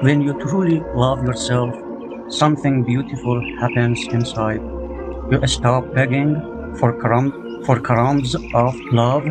When you truly love yourself, something beautiful happens inside. You stop begging for crumbs of love,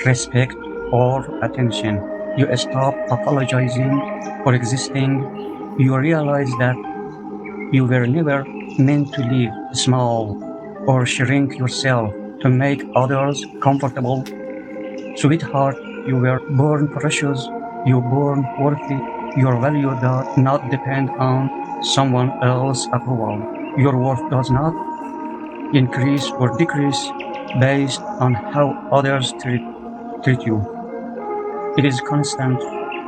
respect, or attention. You stop apologizing for existing. You realize that you were never meant to live small or shrink yourself to make others comfortable. Sweetheart, you were born precious, you born worthy. Your value does not depend on someone else's approval. Your worth does not increase or decrease based on how others treat you. It is constant,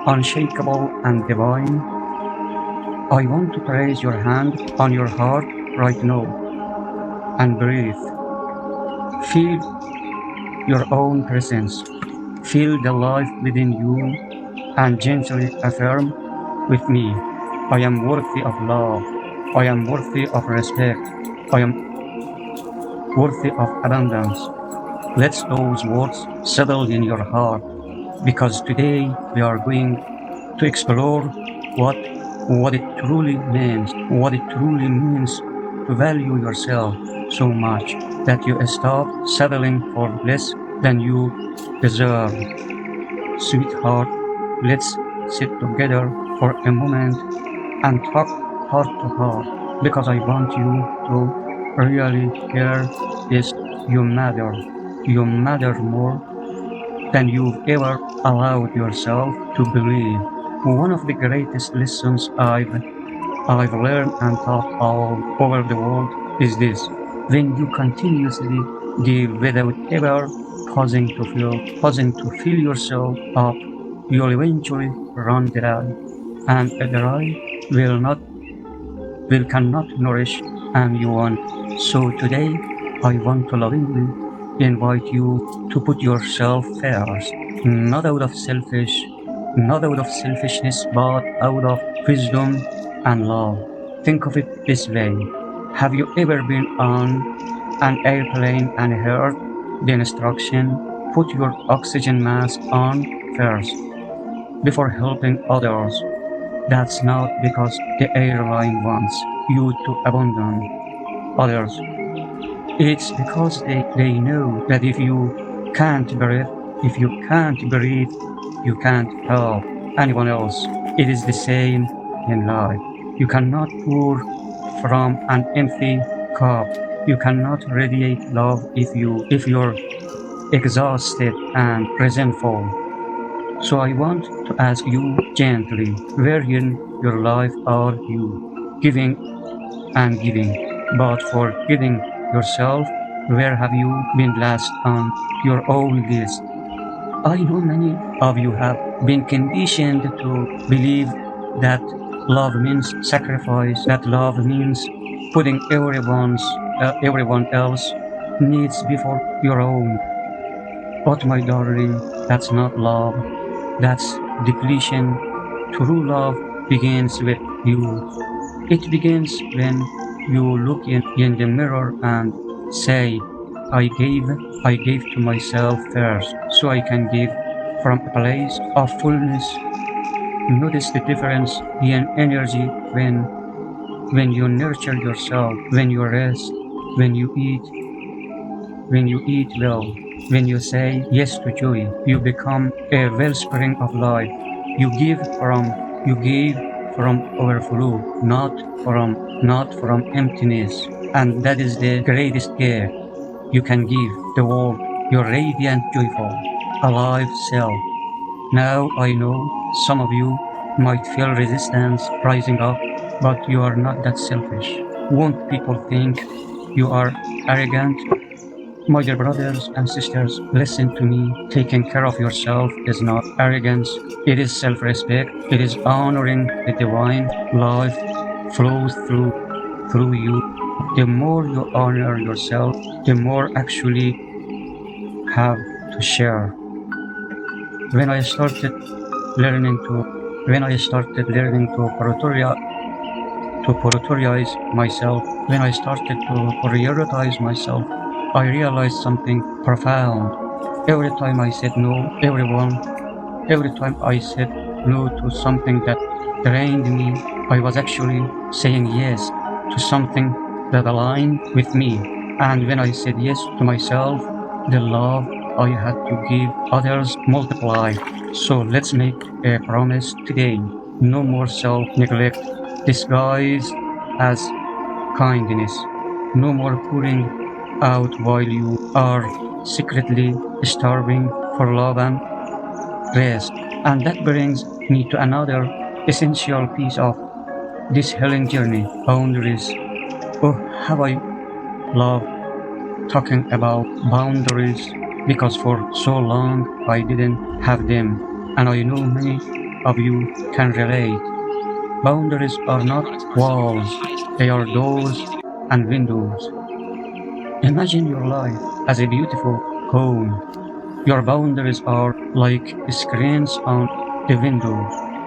unshakable, and divine. I want to place your hand on your heart right now and breathe. Feel your own presence. Feel the life within you and gently affirm with me, I am worthy of love. I am worthy of respect. I am worthy of abundance. Let those words settle in your heart, because today we are going to explore what it truly means, to value yourself so much that you stop settling for less than you deserve. Sweetheart, let's sit together for a moment and talk heart to heart, because I want you to really hear this. You matter. You matter more than you've ever allowed yourself to believe. One of the greatest lessons I've learned and taught all over the world is this: when you continuously give without ever pausing to fill yourself up, you'll eventually run dry, and a dry will cannot nourish anyone. So today, I want to lovingly invite you to put yourself first, not out of selfishness, but out of wisdom and love. Think of it this way: have you ever been on an airplane and heard the instruction, put your oxygen mask on first before helping others? That's not because the airline wants you to abandon others. It's because they know that if you can't breathe, you can't help anyone else. It is the same in life. You cannot pour from an empty cup. You cannot radiate love if you're exhausted and resentful. So I want to ask you gently, where in your life are you giving and giving, but for giving yourself, where have you been last on your own list? I know many of you have been conditioned to believe that love means sacrifice, that love means putting everyone else needs before your own. But my darling, that's not love. That's depletion. True love begins with you. It begins when you look in the mirror and say, I gave to myself first, so I can give from a place of fullness. Notice the difference in energy when you nurture yourself, when you rest, when you eat well, when you say yes to joy. You become a wellspring of life. You give from overflow, not from emptiness. And that is the greatest gift you can give the world, your radiant, joyful, alive self. Now I know some of you might feel resistance rising up, but you are not that selfish. Won't people think you are arrogant? My dear brothers and sisters, listen to me. Taking care of yourself is not arrogance. It is self-respect. It is honoring the divine life flows through you. The more you honor yourself, the more actually have to share. When I started learning to prioritize myself, when I started to prioritize myself, I realized something profound. Every time I said no to something that drained me. I was actually saying yes to something that aligned with me. And when I said yes to myself, the love I had to give others multiplied. So let's make a promise today. No more self-neglect disguised as kindness. No more pouring out while you are secretly starving for love and rest. And that brings me to another essential piece of this healing journey, boundaries. Oh, have I loved talking about boundaries because for so long I didn't have them. And I know many of you can relate. Boundaries are not walls, they are doors and windows. Imagine your life as a beautiful home. Your boundaries are like screens on the window.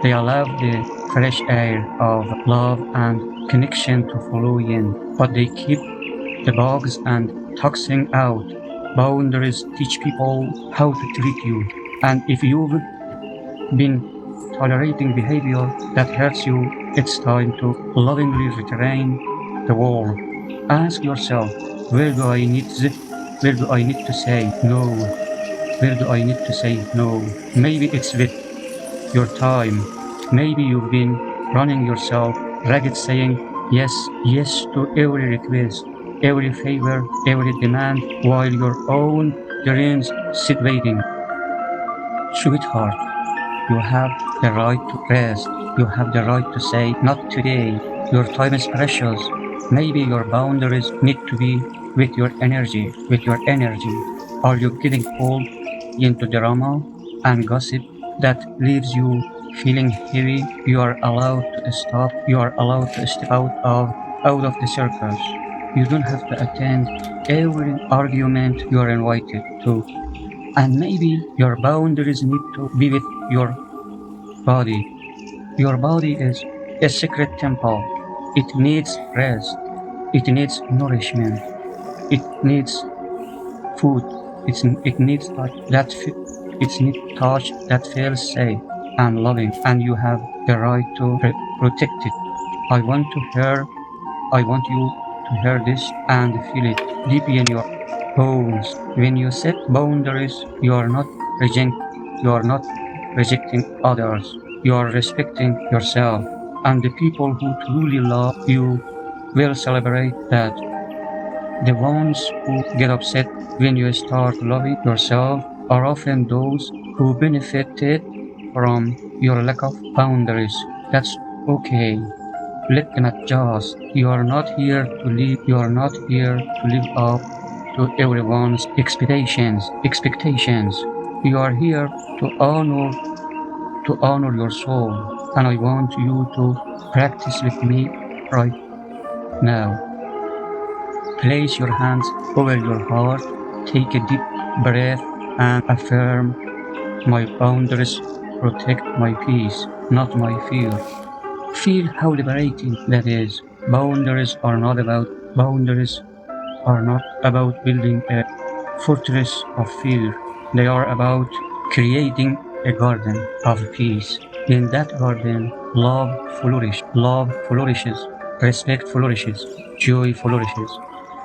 They allow the fresh air of love and connection to flow in, but they keep the bugs and toxin out. Boundaries teach people how to treat you, and if you've been tolerating behavior that hurts you, it's time to lovingly retrain the wall. Ask yourself, where do I need this? Where do I need to say no? Where do I need to say no? Maybe it's with your time. Maybe you've been running yourself ragged saying yes, yes to every request, every favor, every demand, while your own dreams sit waiting. Sweetheart, you have the right to rest. You have the right to say not today. Your time is precious. Maybe your boundaries need to be with your energy, with your energy. Are you getting pulled into drama and gossip that leaves you feeling heavy? You are allowed to stop. You are allowed to step out of the circus. You don't have to attend every argument you are invited to. And maybe your boundaries need to be with your body. Your body is a secret temple. It needs rest. It needs nourishment. It needs food. It needs touch that feels safe and loving, and you have the right to protect it. I want to hear. I want you to hear this and feel it deep in your bones. When you set boundaries, you are not rejecting. You are not rejecting others. You are respecting yourself, and the people who truly love you will celebrate that. The ones who get upset when you start loving yourself are often those who benefited from your lack of boundaries. That's okay. Let them adjust. You are not here to live. You are not here to live up to everyone's expectations. You are here to honor your soul. And I want you to practice with me right now. Place your hands over your heart, take a deep breath, and affirm my boundaries protect my peace, not my fear. Feel how liberating that is. Boundaries are not about building a fortress of fear. They are about creating a garden of peace. In that garden, love flourishes, respect flourishes, joy flourishes.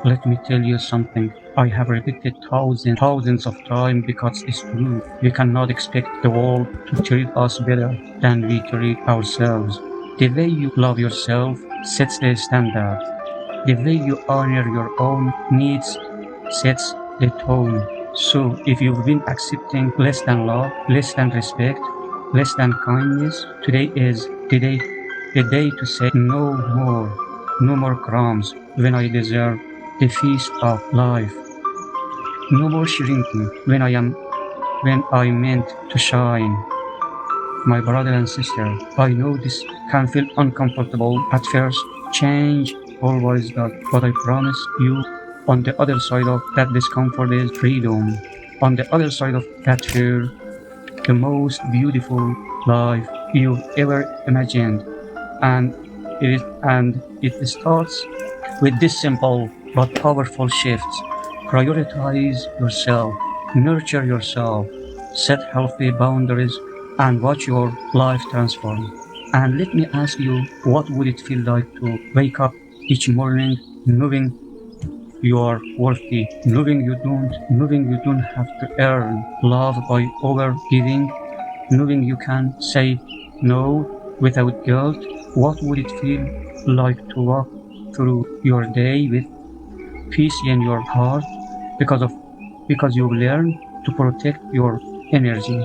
Let me tell you something I have repeated thousands of times because it's true. We cannot expect the world to treat us better than we treat ourselves. The way you love yourself sets the standard. The way you honor your own needs sets the tone. So if you've been accepting less than love, less than respect, less than kindness, today is the day to say no more. No more crumbs when I deserve the feast of life. No more shrinking when I meant to shine. My brother and sister, I know this can feel uncomfortable at first. Change always does, but I promise you, on the other side of that discomfort is freedom. On the other side of that fear, the most beautiful life you've ever imagined. And it starts with this simple but powerful shifts. Prioritize yourself, nurture yourself, set healthy boundaries, and watch your life transform. And let me ask you, what would it feel like to wake up each morning knowing you are worthy, knowing you don't have to earn love by over giving, knowing you can say no without guilt? What would it feel like to walk through your day with peace in your heart because of because you learn to protect your energy?